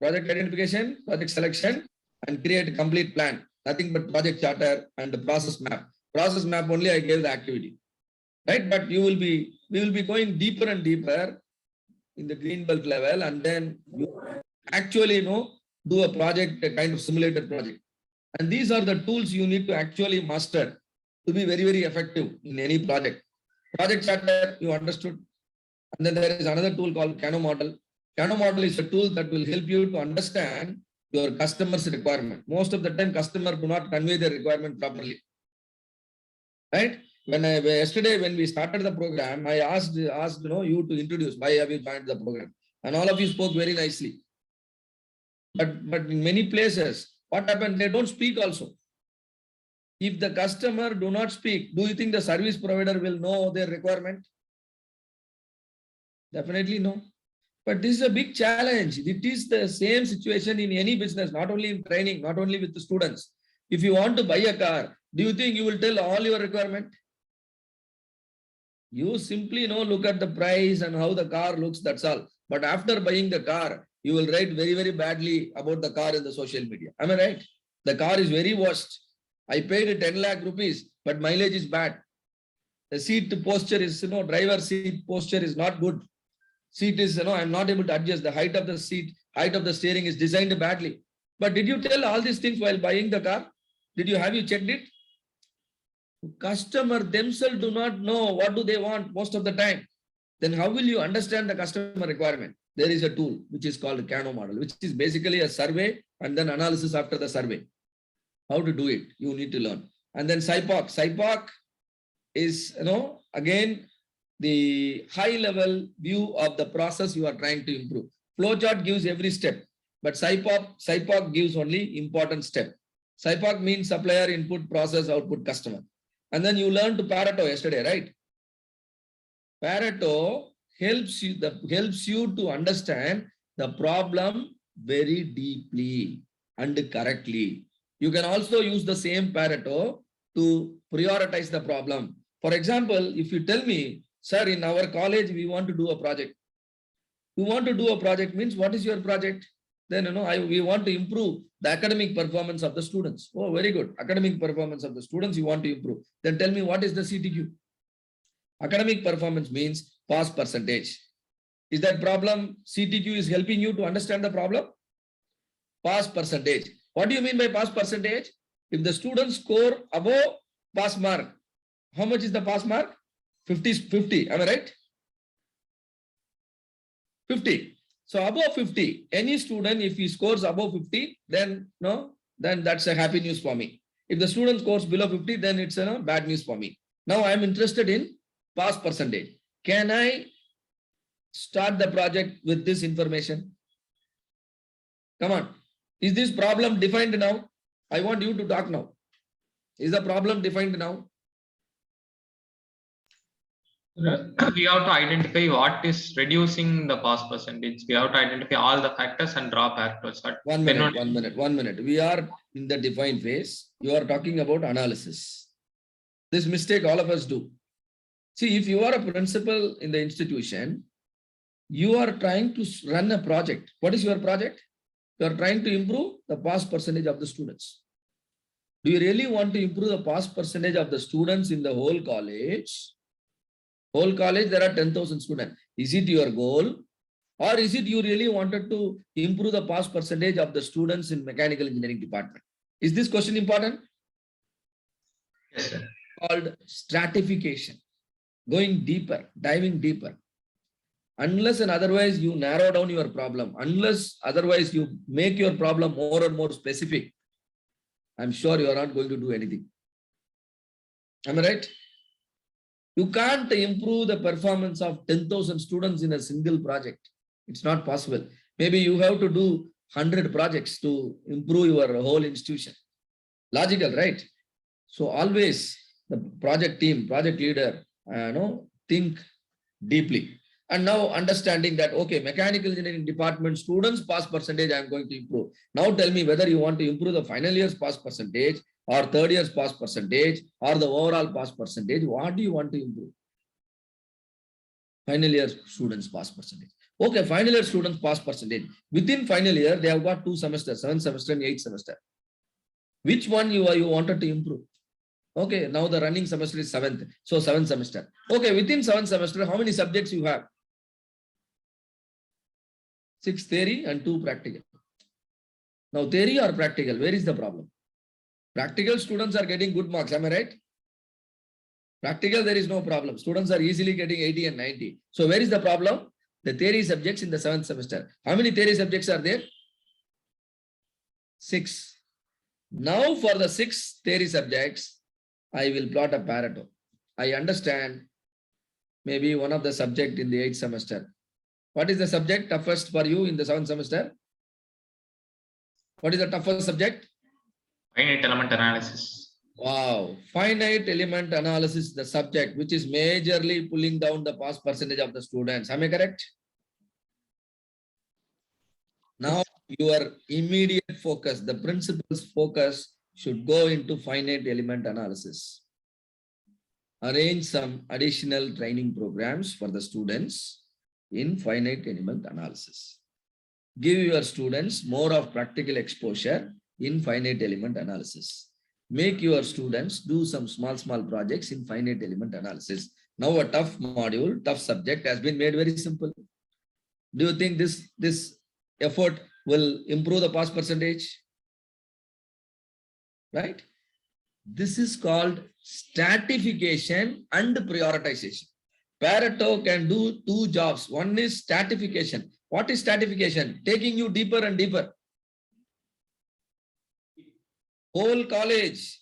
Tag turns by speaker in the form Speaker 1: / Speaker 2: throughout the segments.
Speaker 1: Project identification, project selection, and create a complete plan. Nothing but project charter and the process map. Process map only I gave the activity, right? But we will be going deeper and deeper in the green belt level, and then you actually do a project, a kind of simulated project. And these are the tools you need to actually master to be very, very effective in any project. Project charter, you understood. And then there is another tool called Kano model. Kano model is a tool that will help you to understand your customer's requirement. Most of the time, customer do not convey their requirement properly. Right? Yesterday, when we started the program, I asked you to introduce why have you joined the program. And all of you spoke very nicely. But in many places, what happened? They don't speak also. If the customer do not speak, do you think the service provider will know their requirement? Definitely no. But this is a big challenge. It is the same situation in any business, not only in training, not only with the students. If you want to buy a car, do you think you will tell all your requirement? You simply look at the price and how the car looks, that's all. But after buying the car, you will write very, very badly about the car in the social media. Am I right? The car is very worst. I paid 10 lakh rupees, but mileage is bad. The seat posture is, driver seat posture is not good. Seat is, I'm not able to adjust the height of the seat, height of the steering is designed badly. But did you tell all these things while buying the car? Have you checked it? Customer themselves do not know what do they want most of the time. Then how will you understand the customer requirement? There is a tool which is called Kano model, which is basically a survey and then analysis after the survey. How to do it, you need to learn. And then SIPOC. SIPOC is, again, the high level view of the process you are trying to improve. Flowchart gives every step, but SIPOC gives only important step. SIPOC means supplier, input, process, output, customer. And then you learned to Pareto yesterday, right? Pareto helps you to understand the problem very deeply and correctly. You can also use the same Pareto to prioritize the problem. For example, if you tell me, sir, in our college, we want to do a project. You want to do a project means what is your project? Then, we want to improve the academic performance of the students. Oh, very good. Academic performance of the students you want to improve. Then tell me what is the CTQ? Academic performance means pass percentage. Is that problem CTQ is helping you to understand the problem? Pass percentage. What do you mean by pass percentage? If the students score above pass mark, how much is the pass mark? 50. Am I right? 50. So above 50, any student, if he scores above 50, then that's a happy news for me. If the student scores below 50, then it's bad news for me. Now I am interested in pass percentage. Can I start the project with this information? Come on. Is this problem defined now? I want you to talk now. Is the problem defined now?
Speaker 2: We have to identify what is reducing the pass percentage. We have to identify all the factors and draw parallels.
Speaker 1: One minute. We are in the define phase. You are talking about analysis. This mistake all of us do. See, if you are a principal in the institution, you are trying to run a project. What is your project? You are trying to improve the pass percentage of the students. Do you really want to improve the pass percentage of the students in the whole college? Whole college, there are 10,000 students. Is it your goal? Or is it you really wanted to improve the pass percentage of the students in mechanical engineering department? Is this question important?
Speaker 2: Yes, sir.
Speaker 1: Called stratification. Going deeper, diving deeper. Unless and otherwise you narrow down your problem, unless otherwise you make your problem more and more specific, I'm sure you are not going to do anything. Am I right? You can't improve the performance of 10,000 students in a single project. It's not possible. Maybe you have to do 100 projects to improve your whole institution. Logical, right? So always the project team, project leader, think deeply. And now understanding that, okay, mechanical engineering department students pass percentage, I'm going to improve. Now tell me whether you want to improve the final year's pass percentage or third year's pass percentage or the overall pass percentage. What do you want to improve? Final year students pass percentage. Okay, final year students pass percentage. Within final year, they have got 2 semesters, 7th semester and 8th semester. Which one you wanted to improve? Okay, now the running semester is 7th. So 7th semester. Okay, within 7th semester, how many subjects you have? 6 theory and 2 practical. Now theory or practical, where is the problem? Practical students are getting good marks, am I right? Practical, there is no problem. Students are easily getting 80 and 90. So where is the problem? The theory subjects in the 7th semester. How many theory subjects are there? 6. Now for the 6 theory subjects, I will plot a Pareto. I understand maybe one of the subject in the 8th semester. What is the subject toughest for you in the 7th semester? What is the toughest subject?
Speaker 2: Finite element analysis.
Speaker 1: Wow, finite element analysis, the subject which is majorly pulling down the pass percentage of the students. Am I correct? Now your immediate focus, the principal's focus should go into finite element analysis. Arrange some additional training programs for the students in finite element analysis. Give your students more of practical exposure in finite element analysis. Make your students do some small projects in finite element analysis. Now a tough module, tough subject has been made very simple. Do you think this effort will improve the pass percentage? Right? This is called stratification and prioritization. Pareto can do 2 jobs. One is stratification. What is stratification? Taking you deeper and deeper. Whole college,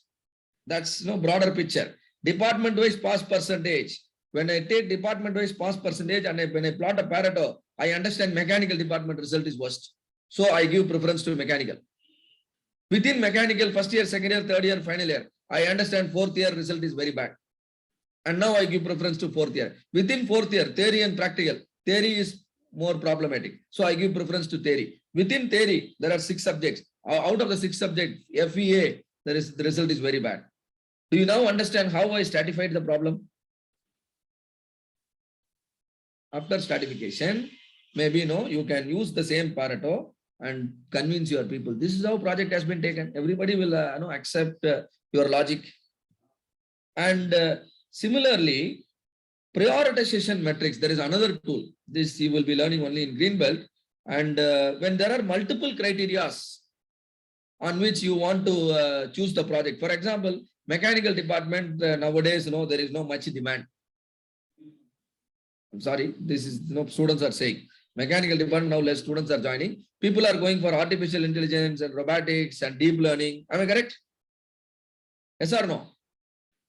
Speaker 1: that's no broader picture. Department-wise pass percentage. When I take department-wise pass percentage and when I plot a Pareto, I understand mechanical department result is worst. So I give preference to mechanical. Within mechanical, first year, second year, third year, final year, I understand 4th year result is very bad. And now I give preference to 4th year. Within 4th year, theory and practical. Theory is more problematic. So I give preference to theory. Within theory, there are 6 subjects. Out of the 6 subjects, FEA, the result is very bad. Do you now understand how I stratified the problem? After stratification, maybe you can use the same Pareto and convince your people. This is how project has been taken. Everybody will accept your logic. And similarly, prioritization metrics, there is another tool. This you will be learning only in Greenbelt. And when there are multiple criteria on which you want to choose the project. For example, mechanical department nowadays, there is no much demand. I'm sorry, this is students are saying. Mechanical department, now less students are joining. People are going for artificial intelligence and robotics and deep learning. Am I correct? Yes or no?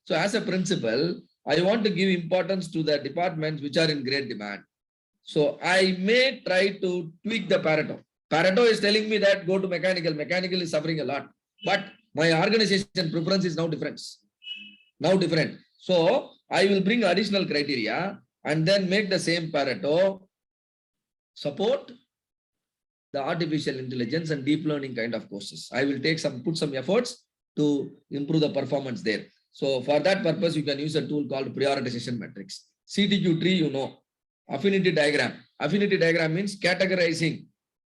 Speaker 1: So as a principal, I want to give importance to the departments which are in great demand. So I may try to tweak the Pareto. Pareto is telling me that go to mechanical. Mechanical is suffering a lot. But my organization preference is now different. So I will bring additional criteria and then make the same Pareto support the artificial intelligence and deep learning kind of courses. I will put some efforts to improve the performance there. So for that purpose, you can use a tool called prioritization matrix. CTQ tree, affinity diagram. Affinity diagram means categorizing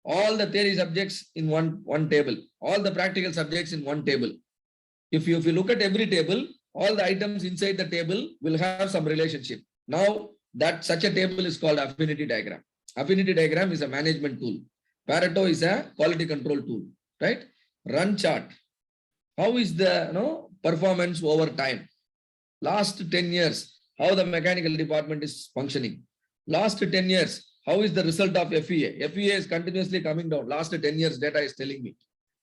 Speaker 1: all the theory subjects in one table, all the practical subjects in one table. If you look at every table, all the items inside the table will have some relationship. Now that such a table is called affinity diagram. Affinity diagram is a management tool. Pareto is a quality control tool, right? Run chart. How is the performance over time? Last 10 years, how the mechanical department is functioning. Last 10 years, how is the result of FEA? FEA is continuously coming down. Last 10 years data is telling me.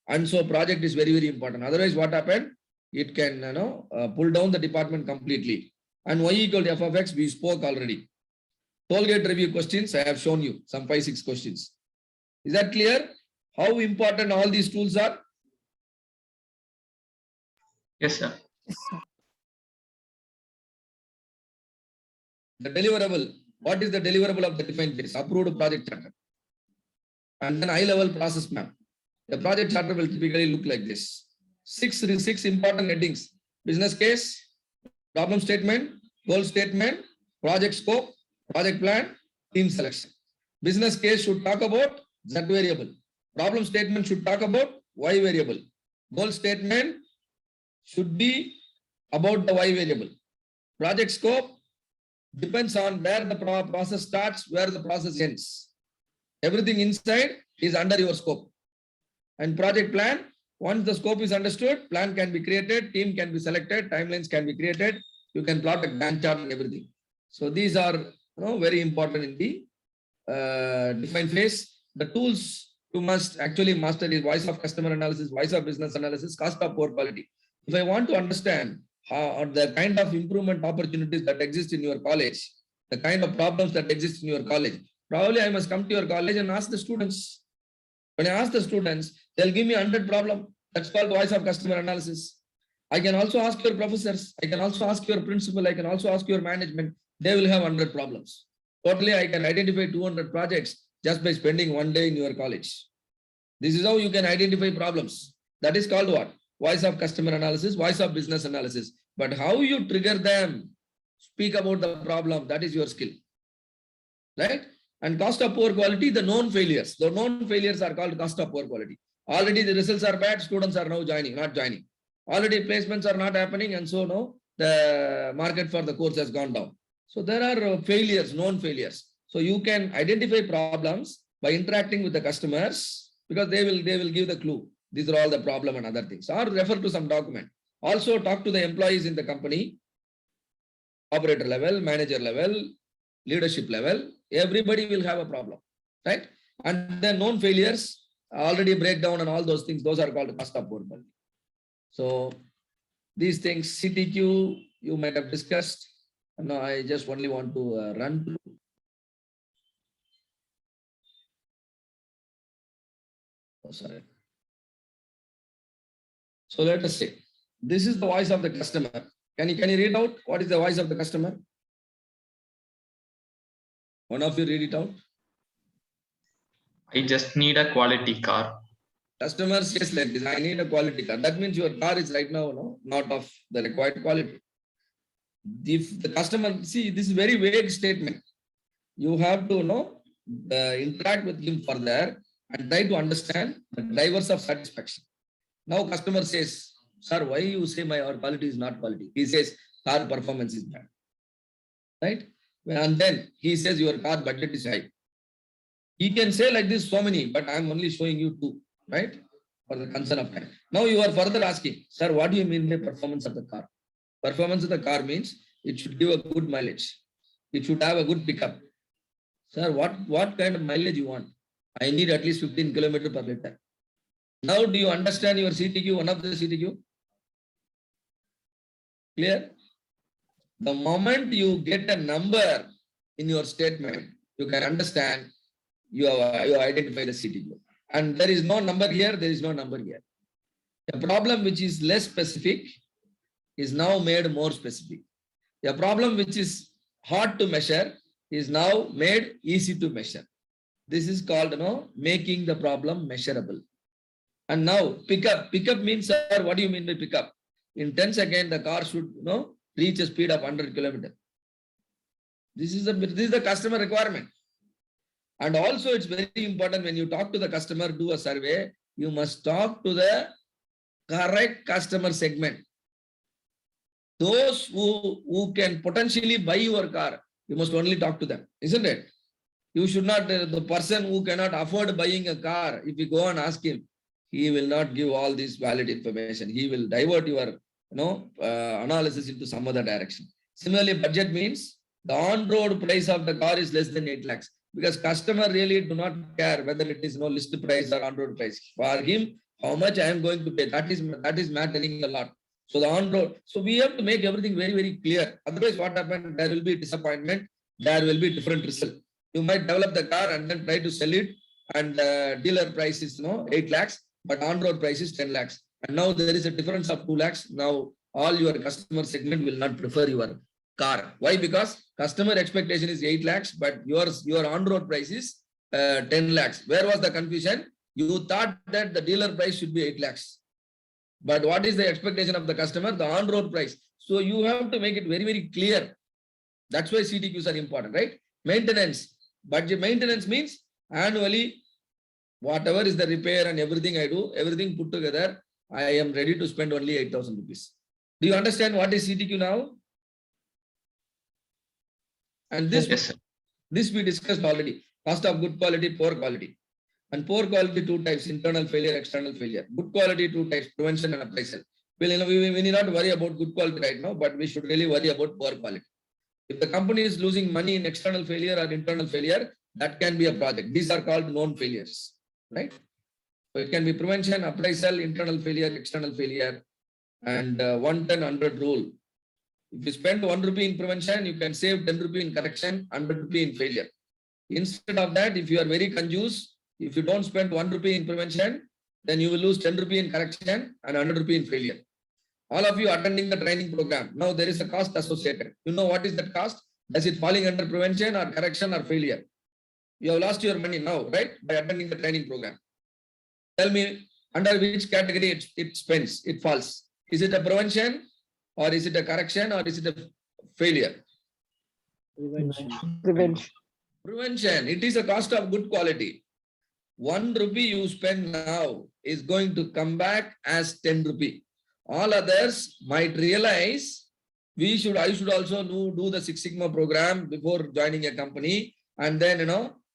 Speaker 1: And so project is very, very important. Otherwise, what happened? It can pull down the department completely. And Y equal to F of X, we spoke already. Tollgate review questions, I have shown you some 5-6 questions. Is that clear? How important all these tools are?
Speaker 2: Yes, sir.
Speaker 1: The deliverable. What is the deliverable of the defined phase? Approved project charter. And then high-level process map. The project charter will typically look like this. Six important headings. Business case, problem statement, goal statement, project scope, project plan, team selection. Business case should talk about Z variable. Problem statement should talk about Y variable. Goal statement should be about the Y variable. Project scope depends on where the process starts, where the process ends. Everything inside is under your scope. And project plan, once the scope is understood, plan can be created, team can be selected, timelines can be created. You can plot a Gantt chart and everything. So these are very important in the define phase. The tools you must actually master is voice of customer analysis, voice of business analysis, cost of poor quality. If I want to understand how the kind of improvement opportunities that exist in your college, the kind of problems that exist in your college, probably I must come to your college and ask the students. When I ask the students, they'll give me 100 problems. That's called voice of customer analysis. I can also ask your professors. I can also ask your principal. I can also ask your management. They will have 100 problems. Totally, I can identify 200 projects just by spending one day in your college. This is how you can identify problems. That is called what? Voice of customer analysis, voice of business analysis. But how you trigger them, speak about the problem, that is your skill. Right? And cost of poor quality, the known failures. The known failures are called cost of poor quality. Already the results are bad, students are now not joining. Already placements are not happening, and so now the market for the course has gone down. So there are failures, known failures. So you can identify problems by interacting with the customers, because they will give the clue. These are all the problem and other things. Or refer to some document. Also talk to the employees in the company, operator level, manager level, leadership level. Everybody will have a problem, right? And then known failures, already breakdown and all those things, those are called cost of poor quality. So these things, CTQ, you might have discussed. No, I just only want to run through. Oh, sorry. So let us say, this is the voice of the customer. Can you read out what is the voice of the customer? One of you read it out.
Speaker 2: I just need a quality car.
Speaker 1: Customer says like this, I need a quality car. That means your car is right now not of the required quality. If the customer, see, this is very vague statement. You have to interact with him further and try to understand the drivers of satisfaction. Now customer says, sir, why you say our quality is not quality? He says car performance is bad. Right? And then he says your car budget is high. He can say like this so many, but I'm only showing you two, right? For the concern of time. Now you are further asking, sir, what do you mean by performance of the car? Performance of the car means it should give a good mileage. It should have a good pickup. Sir, what kind of mileage you want? I need at least 15 kilometers per liter. Now do you understand your CTQ, one of the CTQ? Clear? The moment you get a number in your statement, you can understand, you identify the CTQ. And there is no number here, there is no number here. A problem which is less specific is now made more specific. A problem which is hard to measure is now made easy to measure. This is called making the problem measurable. And now pickup. Pickup means, sir, what do you mean by pickup? In 10 seconds, the car should reach a speed of 100 kilometers. This is the customer requirement. And also it's very important when you talk to the customer, do a survey, you must talk to the correct customer segment. Those who can potentially buy your car, you must only talk to them, isn't it? You should not, the person who cannot afford buying a car, if you go and ask him, he will not give all this valid information. He will divert your analysis into some other direction. Similarly, budget means the on-road price of the car is less than 8 lakhs. Because customer really do not care whether it is list price or on-road price. For him, how much I am going to pay, that is mattering a lot. So the on-road, so we have to make everything very, very clear. Otherwise, what happens? There will be disappointment. There will be different result. You might develop the car and then try to sell it, and dealer price is 8 lakhs, but on-road price is 10 lakhs. And now there is a difference of 2 lakhs. Now all your customer segment will not prefer your car. Why? Because customer expectation is 8 lakhs, but your on-road price is 10 lakhs. Where was the confusion? You thought that the dealer price should be 8 lakhs. But what is the expectation of the customer? The on-road price. So you have to make it very, very clear. That's why CTQs are important, right? Maintenance. Budget maintenance means annually, whatever is the repair and everything I do, everything put together, I am ready to spend only 8,000 rupees. Do you understand what is CTQ now? And
Speaker 2: Yes, sir.
Speaker 1: this we discussed already. Cost of good quality, poor quality. And poor quality, two types, internal failure, external failure. Good quality, two types, prevention and appraisal. Well, we need not worry about good quality right now, but we should really worry about poor quality. If the company is losing money in external failure or internal failure, that can be a project. These are called known failures, right? So it can be prevention, appraisal, internal failure, external failure, and 110 100 rule. If you spend 1 rupee in prevention, you can save 10 rupee in correction, 100 rupee in failure. Instead of that, if you are very confused, if you don't spend 1 rupee in prevention, then you will lose 10 rupee in correction and 100 rupee in failure. All of you attending the training program. Now there is a cost associated. You know what is that cost? Does it falling under prevention or correction or failure? You have lost your money now, right? By attending the training program. Tell me under which category it spends, it falls. Is it a prevention or is it a correction or is it a failure?
Speaker 3: Prevention.
Speaker 1: Prevention. It is a cost of good quality. 1 rupee you spend now is going to come back as 10 rupee. All others might realize I should also do the Six Sigma program before joining a company. And then,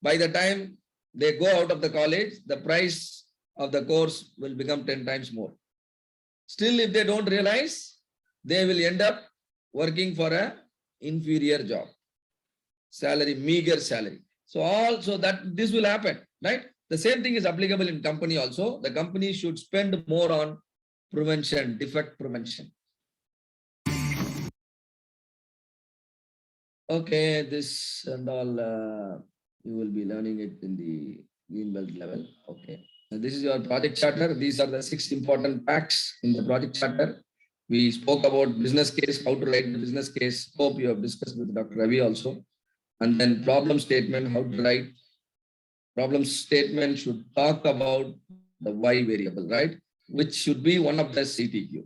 Speaker 1: by the time they go out of the college, the price of the course will become 10 times more. Still, if they don't realize, they will end up working for an inferior job. Salary, meager salary. So that this will happen, right? The same thing is applicable in company also. The company should spend more on prevention, defect prevention. Okay, this and all, you will be learning it in the green belt level. Okay. So this is your project charter. These are the 6 important facts in the project charter. We spoke about business case, how to write the business case. Hope you have discussed with Dr. Ravi also. And then problem statement, how to write. Problem statement should talk about the Y variable, right? Which should be one of the CTQ.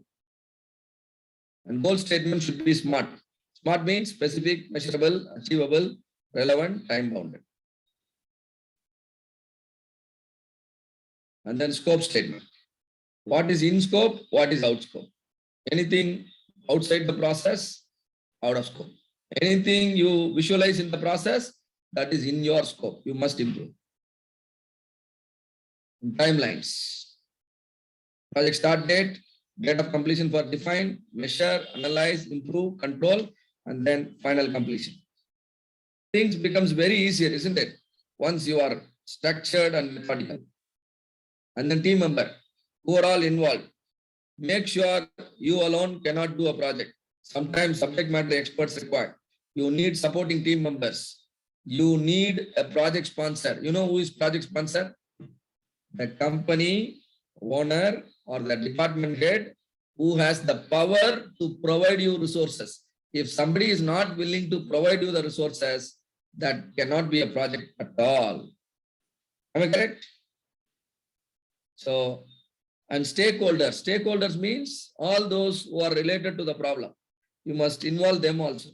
Speaker 1: And goal statement should be SMART. SMART means specific, measurable, achievable, relevant, time bounded. And then scope statement. What is in scope? What is out scope? Anything outside the process, out of scope. Anything you visualize in the process, that is in your scope. You must improve. Timelines. Project start date, date of completion for define, measure, analyze, improve, control, and then final completion. Things becomes very easier, isn't it? Once you are structured and methodical. And then team member, who are all involved. Make sure you alone cannot do a project. Sometimes subject matter experts required. You need supporting team members. You need a project sponsor. You know who is project sponsor? The company owner or the department head who has the power to provide you resources. If somebody is not willing to provide you the resources, that cannot be a project at all. Am I correct? So, and stakeholders. Stakeholders means all those who are related to the problem. You must involve them also.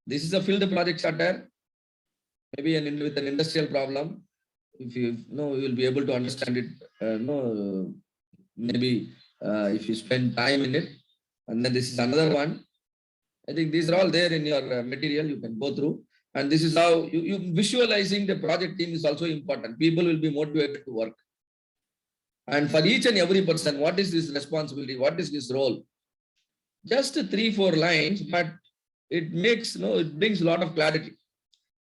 Speaker 1: This is a field project charter, maybe with an industrial problem. If you know, you will be able to understand it. Maybe if you spend time in it. And then this is another one. I think these are all there in your material. You can go through. And this is how you visualizing the project team is also important. People will be motivated to work. And for each and every person, what is this responsibility? What is this role? Just 3-4 lines, but it makes it brings a lot of clarity.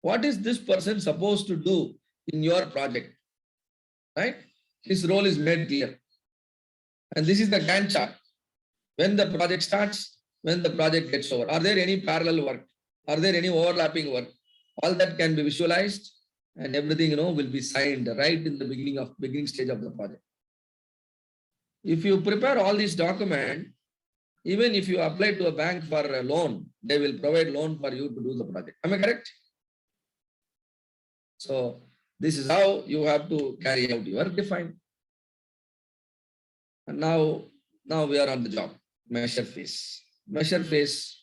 Speaker 1: What is this person supposed to do in your project? Right? His role is made clear. And this is the Gantt chart. When the project starts, when the project gets over. Are there any parallel work? Are there any overlapping work? All that can be visualized and everything will be signed right in the beginning stage of the project. If you prepare all these documents, even if you apply to a bank for a loan, they will provide loan for you to do the project. Am I correct? So this is how you have to carry out your define. And now we are on the job. Measure phase. Measure phase.